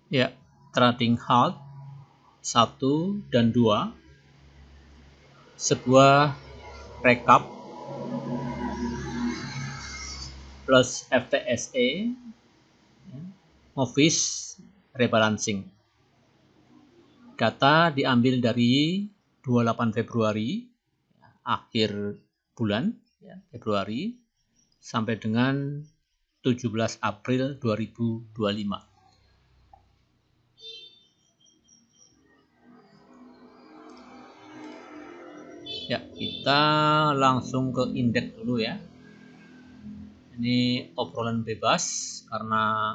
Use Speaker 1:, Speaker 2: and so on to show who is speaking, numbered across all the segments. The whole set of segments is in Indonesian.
Speaker 1: Ya, trading halt 1 dan 2, sebuah rekap plus FTSE, Movis rebalancing. Data diambil dari 28 Februari, akhir bulan Februari, sampai dengan 17 April 2025. Ya, kita langsung ke indeks dulu ya. Ini obrolan bebas karena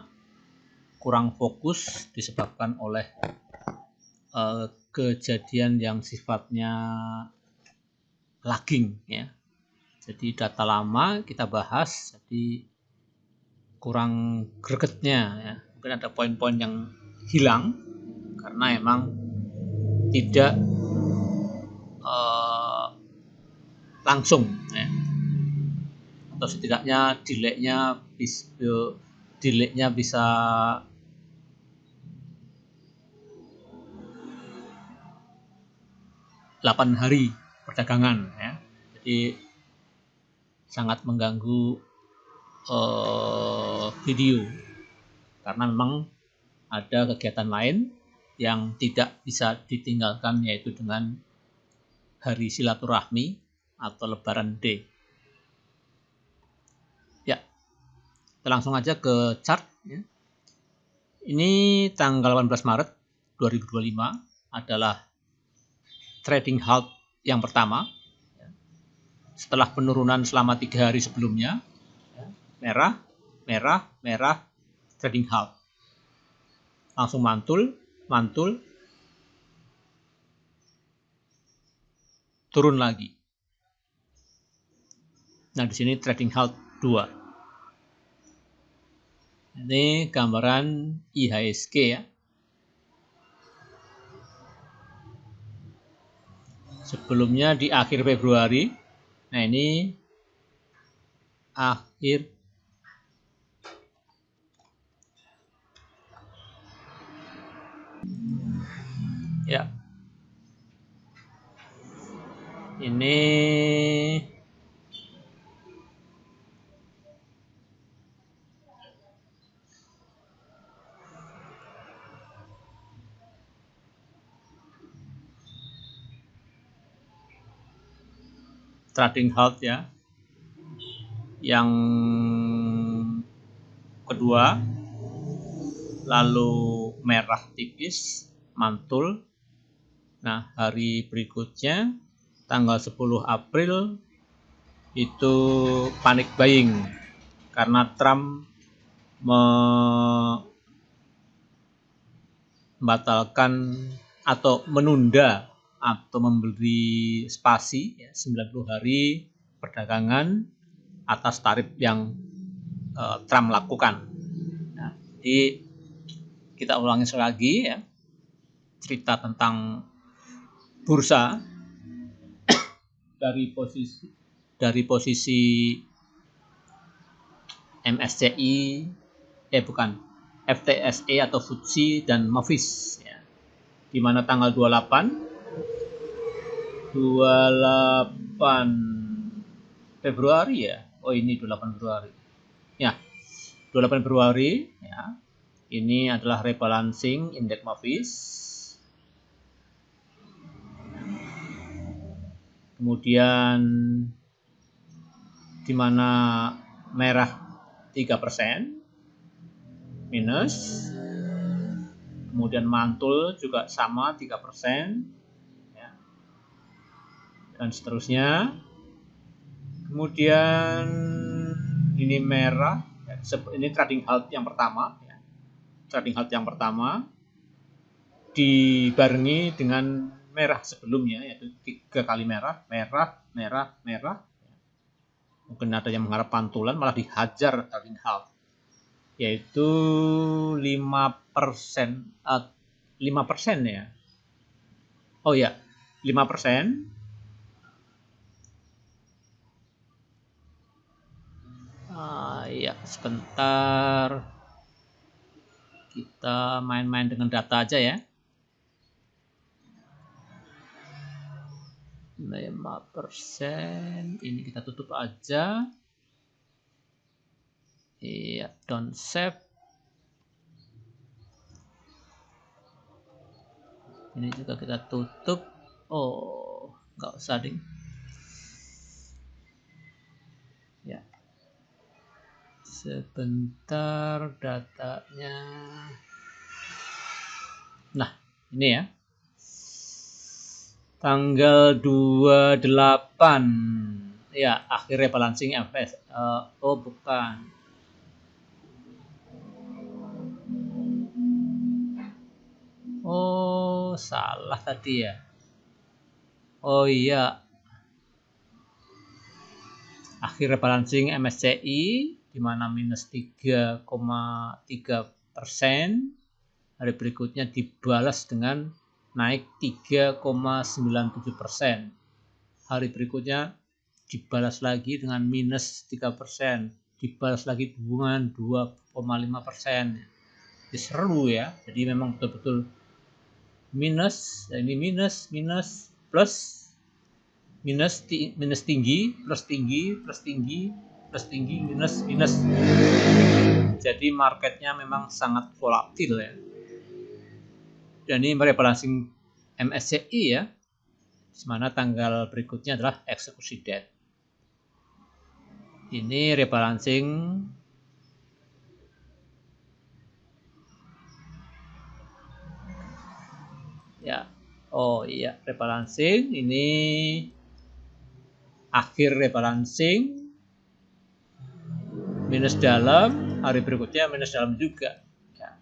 Speaker 1: kurang fokus disebabkan oleh kejadian yang sifatnya lagging ya. Jadi data lama kita bahas, jadi kurang gregetnya ya. Mungkin ada poin-poin yang hilang karena emang tidak langsung ya. Atau setidaknya delay-nya bisa 8 hari perdagangan ya. Jadi sangat mengganggu video karena memang ada kegiatan lain yang tidak bisa ditinggalkan, yaitu dengan hari silaturahmi atau lebaran day. Ya, kita langsung aja ke chart ya. Ini tanggal 18 Maret 2025 adalah trading halt yang pertama setelah penurunan selama 3 hari sebelumnya. Merah, merah, merah, trading halt. Langsung mantul, turun lagi. Nah, di sini trading halt 2. Ini gambaran IHSG ya. Sebelumnya di akhir Februari. Nah, ini akhir ya. Ini trading halt ya. Yang kedua, lalu merah tipis, mantul. Nah, hari berikutnya tanggal 10 April itu panic buying karena Trump membatalkan atau menunda atau memberi spasi ya, 90 hari perdagangan atas tarif yang Trump lakukan. Nah, jadi kita ulangi sekali lagi ya, cerita tentang bursa dari posisi MSCI, FTSE atau FTSE dan Movis ya. Di mana tanggal 28 Februari ya. Oh, ini 28 Februari. Ya, 28 Februari ya. Ini adalah rebalancing indeks Movis. Kemudian di mana merah 3% minus, kemudian mantul juga sama 3% ya. Dan seterusnya. Kemudian ini merah ya, ini trading halt yang pertama ya. Trading halt yang pertama dibarengi dengan merah sebelumnya, yaitu 3 kali merah, merah, merah, merah. Mungkin ada yang mengharap pantulan, malah dihajar trading halt, yaitu 5%, 5% ya. Oh ya, 5%. Ya, sebentar. Kita main-main dengan data aja ya. 5%. Ini kita tutup aja. Iya, don't save. Ini juga kita tutup. Oh, nggak usah ding. Ya. Sebentar datanya. Nah, ini ya. Tanggal 28. Ya, akhir rebalancing FS. Oh, bukan. Oh, salah tadi ya. Oh iya. Akhir rebalancing MSCI di mana minus 3,3%. Hari berikutnya dibalas dengan naik 3,97%. Hari berikutnya dibalas lagi dengan minus 3%. Dibalas lagi dengan 2,5%. Jadi seru ya. Jadi memang betul-betul minus, ini minus, plus, minus tinggi, plus tinggi, plus tinggi, plus tinggi, minus. Jadi marketnya memang sangat volatil ya. Dan ini rebalancing MSCI ya, di mana tanggal berikutnya adalah eksekusi debt. Ini rebalancing ya. Oh iya, rebalancing ini akhir rebalancing minus dalam, hari berikutnya minus dalam juga ya.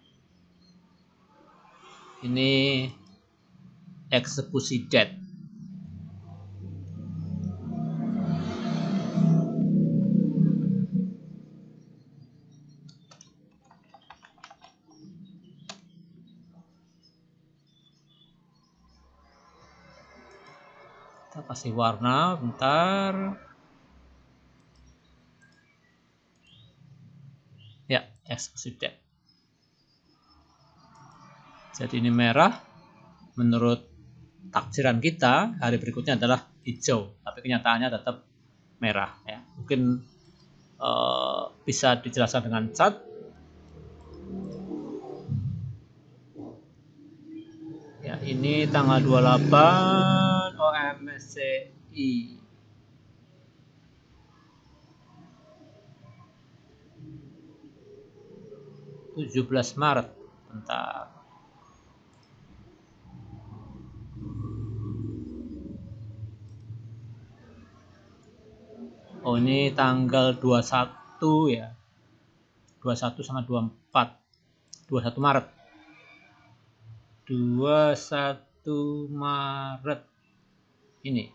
Speaker 1: Ini eksekusi debt. Kita kasih warna bentar. Ya, eksekusi debt. Jadi ini merah. Menurut takdiran kita, hari berikutnya adalah hijau, tapi kenyataannya tetap merah ya. Mungkin bisa dijelaskan dengan chart. Ya, ini tanggal 28 OMSCI. 17 Maret. Bentar. Oh, ini tanggal 21 ya. 21 sama 24. 21 Maret. 21 Maret. Ini.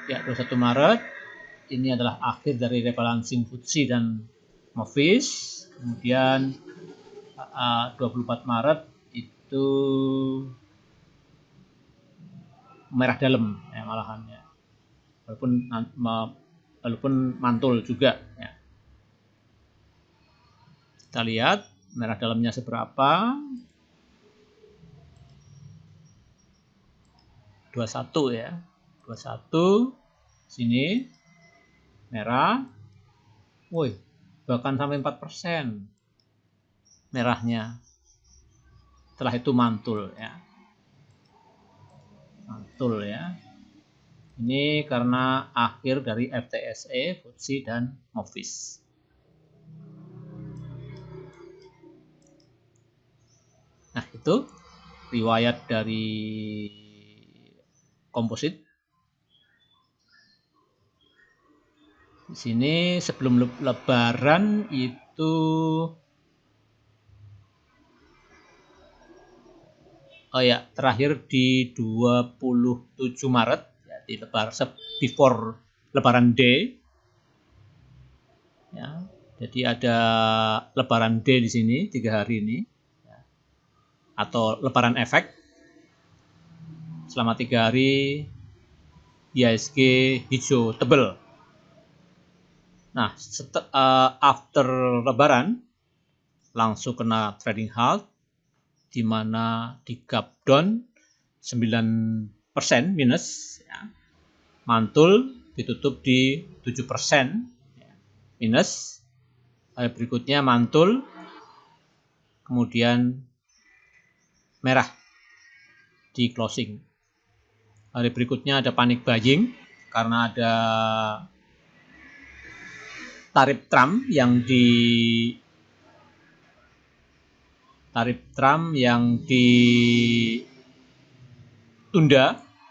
Speaker 1: Ya, 21 Maret. Ini adalah akhir dari rebalancing FTSE dan Movis. Kemudian 24 Maret itu merah dalam ya malahan ya. Walaupun mantul juga ya. Kita lihat merah dalamnya seberapa. 21 ya. 21 sini merah. Woi, bahkan sampai 4% merahnya. Setelah itu mantul ya. Mantul ya. Ini karena akhir dari FTSE, FTSE dan Movis. Nah, itu riwayat dari komposit. Di sini sebelum lebaran itu terakhir di 27 Maret ya, di before lebaran day. Ya, jadi ada lebaran day di sini 3 hari ini ya. Atau lebaran efek selama 3 hari IHSG hijau tebal. Nah, after lebaran langsung kena trading halt, di mana di gap down 9% minus, ya. Mantul ditutup di 7% minus. Hari berikutnya mantul, kemudian merah di closing. Hari berikutnya ada panic buying karena ada tarif Trump yang ditunda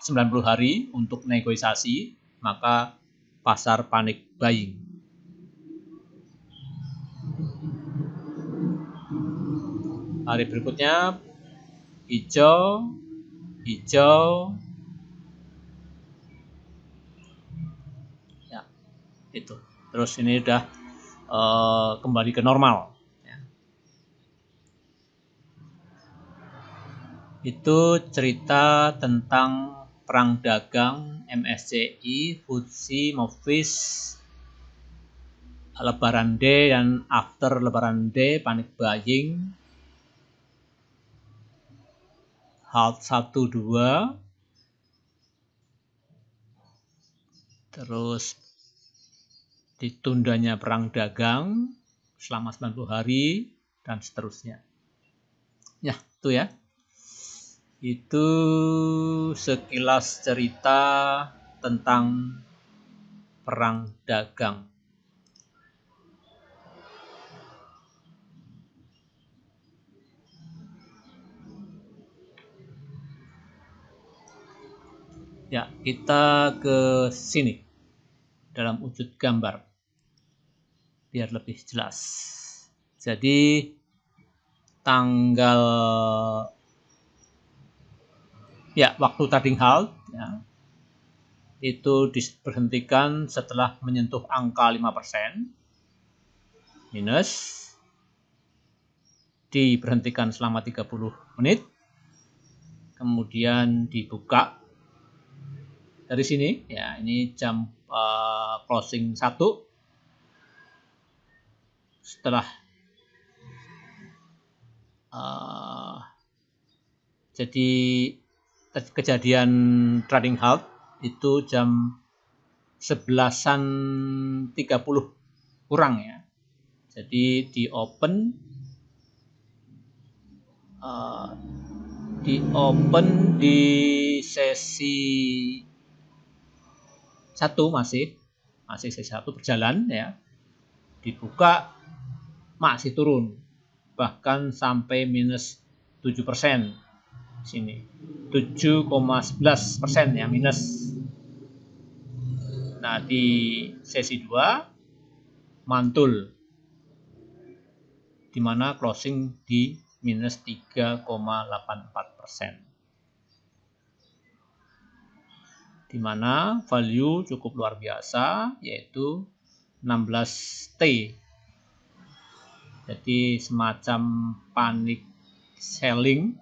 Speaker 1: 90 hari untuk negosiasi, maka pasar panic buying. Hari berikutnya hijau, ya itu. Terus ini udah kembali ke normal. Ya. Itu cerita tentang perang dagang MSCI, FTSE, Movis, Lebaran Day dan after Lebaran Day panic buying. Halt 1, 2, terus ditundanya perang dagang selama 90 hari dan seterusnya. Ya, itu ya. Itu sekilas cerita tentang perang dagang. Ya, kita ke sini dalam wujud gambar biar lebih jelas. Jadi waktu trading halt ya, itu diberhentikan setelah menyentuh angka 5% minus, diberhentikan selama 30 menit, kemudian dibuka dari sini ya, ini jam closing 1 setelah jadi kejadian trading halt itu jam 11.30 kurang ya. Jadi di open di sesi 1 masih sesi 1 berjalan ya. Dibuka masih turun, bahkan sampai minus 7% sini, 7,11% ya minus. Nah, di sesi 2 mantul, di mana closing di minus 3,84%. Di mana value cukup luar biasa, yaitu 16T. Jadi semacam panic selling.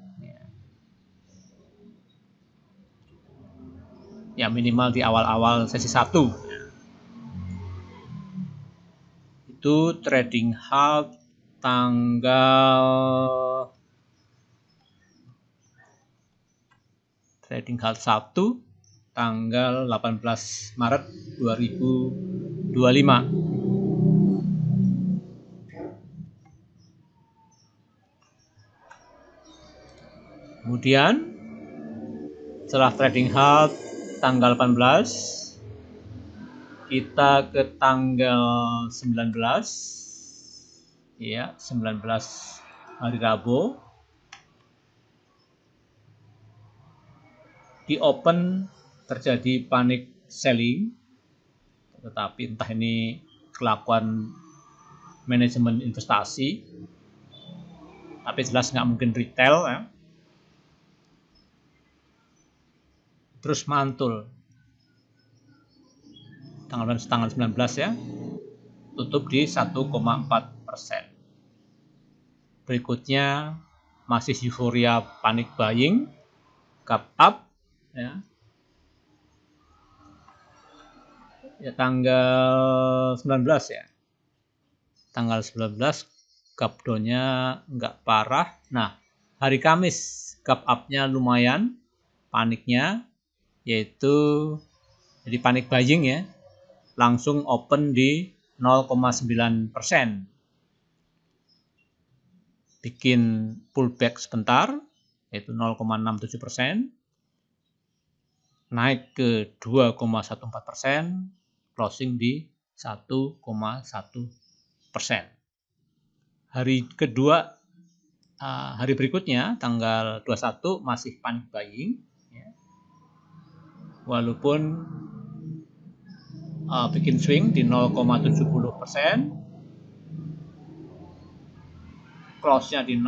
Speaker 1: Ya minimal di awal-awal sesi 1. Itu trading halt tanggal 1 tanggal 18 Maret 2025. Kemudian setelah trading halt tanggal 18, kita ke tanggal 19 ya, 19 hari Rabu. Di open terjadi panic selling, tetapi entah ini kelakuan manajemen investasi, tapi jelas nggak mungkin retail ya. Terus mantul tanggal 19 ya, tutup di 1,4%. Berikutnya masih euforia panic buying, gap up ya. Ya, tanggal 19 ya. Tanggal 19 gap down-nya nggak parah. Nah, hari Kamis gap up-nya lumayan, paniknya yaitu jadi panik buying ya, langsung open di 0,9%. Bikin pullback sebentar, yaitu 0,67%, naik ke 2,14%, closing di 1,1%. Hari kedua, hari berikutnya, tanggal 21 masih panik buying, ya. Walaupun bikin swing di 0,70%, close-nya di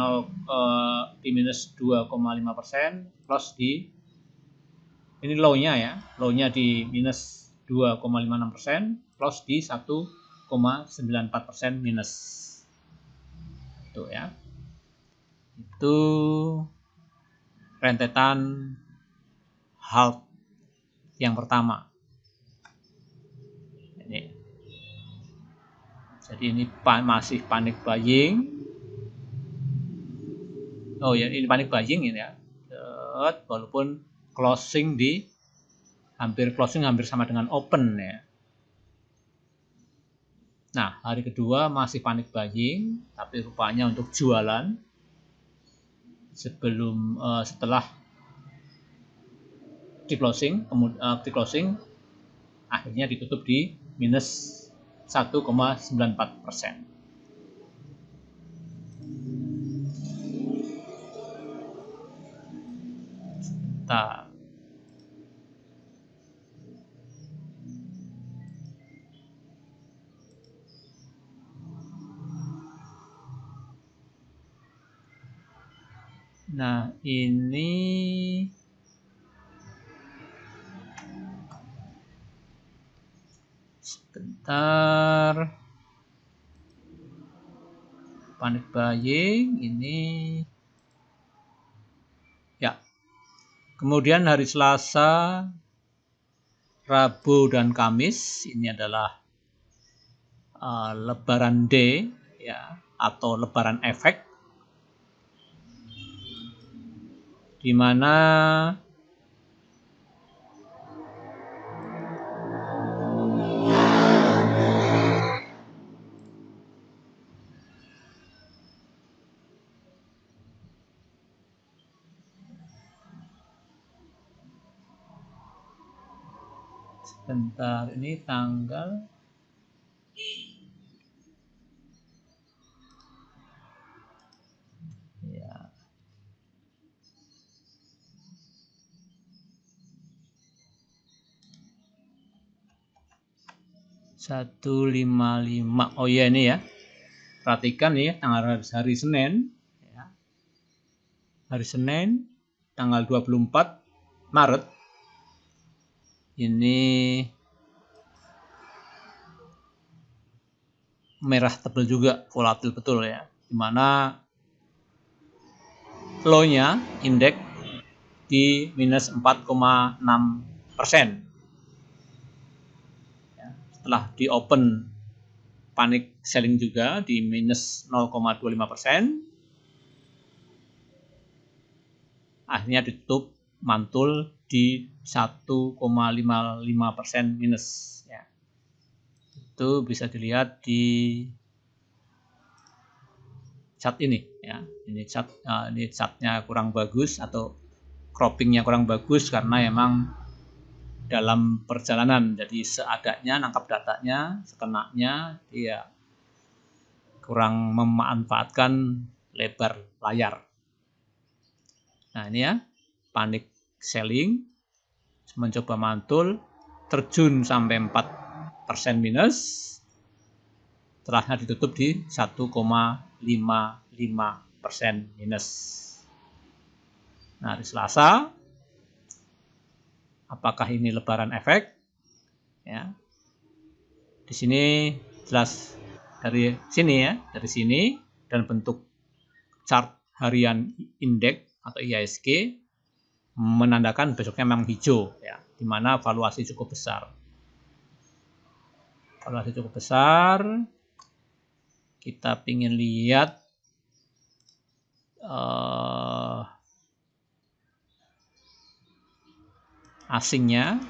Speaker 1: minus 2,5%, close di ini low-nya ya, low-nya di minus 2,56%, close di 1,94% minus. Itu ya. Itu rentetan halt yang pertama. Ini. Jadi ini masih panik buying. Oh ya, ini panik buying ini ya. Walaupun closing hampir sama dengan open ya. Nah, hari kedua masih panik buying, tapi rupanya untuk jualan setelah di closing akhirnya ditutup di minus 1,94%. Nah, ini sebentar, panik buying ini ya. Kemudian hari Selasa, Rabu dan Kamis ini adalah Lebaran Day ya, atau Lebaran efek, di mana sebentar, ini tanggal ya, 155. Oh iya, ini ya, perhatikan ya, tanggal hari Senin ya. Hari Senin tanggal 24 Maret ini merah tebal juga, volatil betul ya, dimana low-nya indeks di minus 4,6%. Ya, setelah di open panik selling juga di minus 0,25%, akhirnya ditutup mantul di 1,55% minus ya. Itu bisa dilihat di chart ini ya. Ini chartnya kurang bagus atau croppingnya kurang bagus karena emang dalam perjalanan, jadi seadanya nangkap datanya, sekenanya dia kurang memanfaatkan lebar layar. Nah, ini ya, panik selling, mencoba mantul, terjun sampai 4% minus, setelahnya ditutup di 1,55% minus. Nah, hari Selasa, apakah ini lebaran efek? Ya, di sini jelas dari sini ya, dari sini, dan bentuk chart harian indeks atau IHSG menandakan besoknya memang hijau ya, di mana valuasi cukup besar. valuasi cukup besar. Kita ingin lihat asingnya.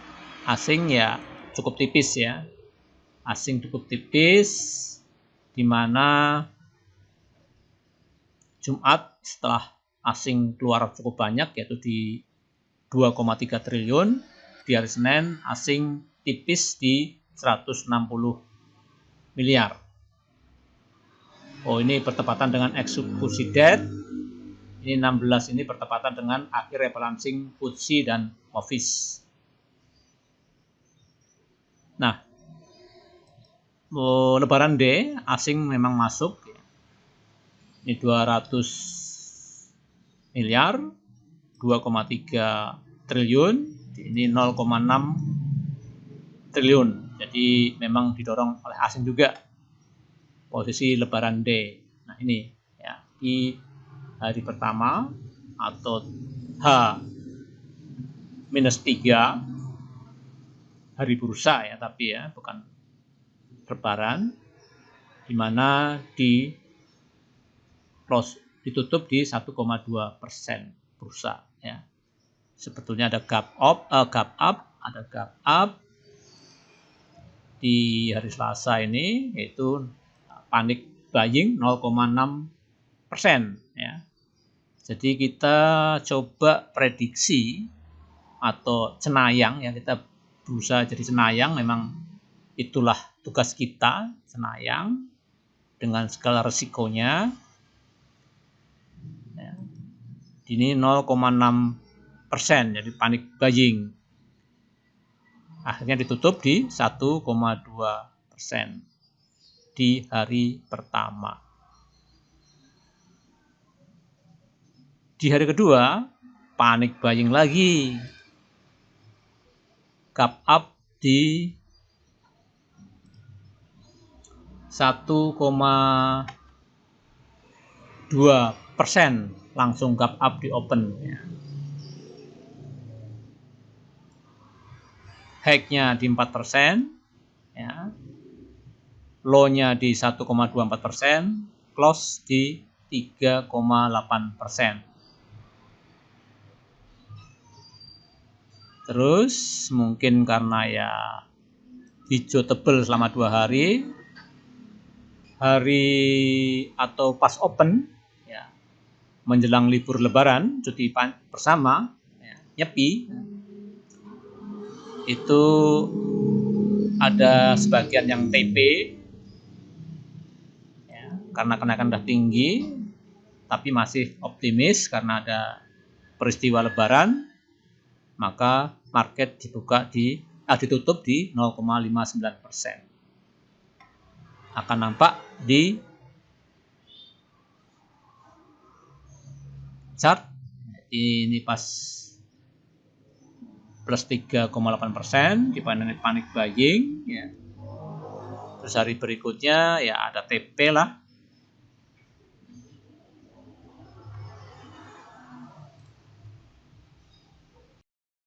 Speaker 1: Asing ya cukup tipis ya. Asing cukup tipis, di mana Jumat setelah asing keluar cukup banyak, yaitu di 2,3 triliun. Di hari Senin asing tipis di 160 miliar. Oh, ini bertepatan dengan eksekusi debt. Ini 16 ini bertepatan dengan akhir rebalancing FTSE dan Office. Nah, Lebaran D asing memang masuk. Ini 200 miliar, 2,3 triliun, ini 0,6 triliun. Jadi memang didorong oleh asing juga posisi Lebaran D. Nah, ini ya, di hari pertama atau H-3 hari bursa ya, tapi ya bukan Lebaran, di mana ditutup di 1,2% bursa ya. Sebetulnya ada gap up, ada gap up di hari Selasa ini, yaitu panic buying 0,6% ya. Jadi kita coba prediksi atau cenayang ya, kita berusaha jadi cenayang, memang itulah tugas kita, cenayang dengan segala resikonya. Ya. Ini 0,6%, jadi panic buying. Akhirnya ditutup di 1,2% di hari pertama. Di hari kedua, panic buying lagi. Gap up di 1,2%, langsung gap up di open ya. High-nya di 4% ya. Low-nya di 1,24%, close di 3,8%. Terus mungkin karena ya hijau tebel selama 2 hari atau pas open ya, menjelang libur Lebaran, cuti bersama ya, nyepi, itu ada sebagian yang TP ya, karena kenaikan sudah tinggi, tapi masih optimis karena ada peristiwa Lebaran, maka market ditutup di 0,59%. Akan nampak di chart ini pas plus 3,8% dibanding panic buying ya. Terus hari berikutnya ya ada TP lah